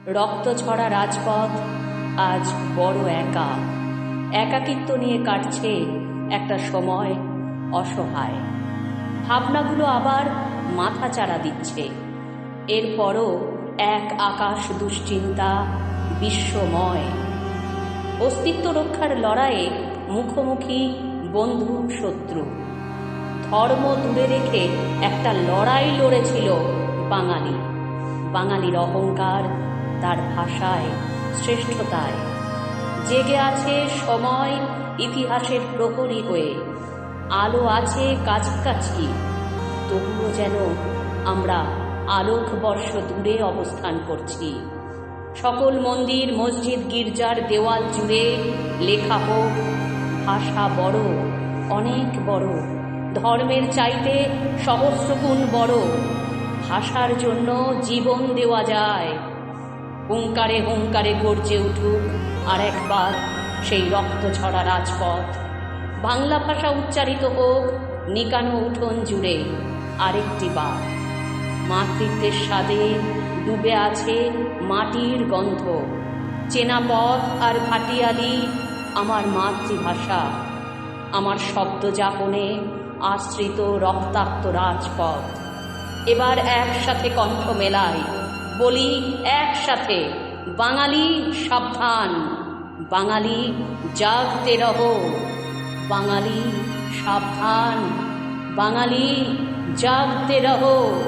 রক্ত ছড়া রাজপথ আজ বড় একা, একাকিত্ব নিয়ে কাটছে একটা সময় অসহায়। ভাবনাগুলো আবার মাথাচাড়া দিচ্ছে। এরপরও এক আকাশ দুশ্চিন্তা বিশ্বময়। অস্তিত্ব রক্ষার লড়াইয়ে মুখোমুখি বন্ধু শত্রু। ধর্ম দূরে রেখে একটা লড়াই লড়েছিল বাঙালি। বাঙালির অহংকার তার ভাষায়, শ্রেষ্ঠতায়। জেগে আছে সময় ইতিহাসের প্রহরী হয়ে। আলো আছে কাছাকাছি, তবুও যেন আমরা আলোকবর্ষ দূরে অবস্থান করছি। সকল মন্দির, মসজিদ, গির্জার দেওয়াল জুড়ে লেখা হোক, ভাষা বড়, অনেক বড়, ধর্মের চাইতে সহস্রগুণ বড়। ভাষার জন্য জীবন দেওয়া যায়। হুঙ্কারে হুঙ্কারে গর্জে উঠুক আর একবার সেই রক্ত ছড়া রাজপথ। বাংলা ভাষা উচ্চারিত হোক নিকানো উঠোন জুড়ে আরেকটি বার। মাতৃত্বের স্বাদে ডুবে আছে মাটির গন্ধ। চেনা পথ আর ভাটিয়ালি আমার মাতৃভাষা। আমার শব্দ যাপনে আশ্রিত রক্তাক্ত রাজপথ। এবার একসাথে কণ্ঠ মেলাই, বলি একসাথে, বাঙালি সাবধান, বাঙালি জাগতে রহো, বাঙালি সাবধান, বাঙালি জাগতে রহো।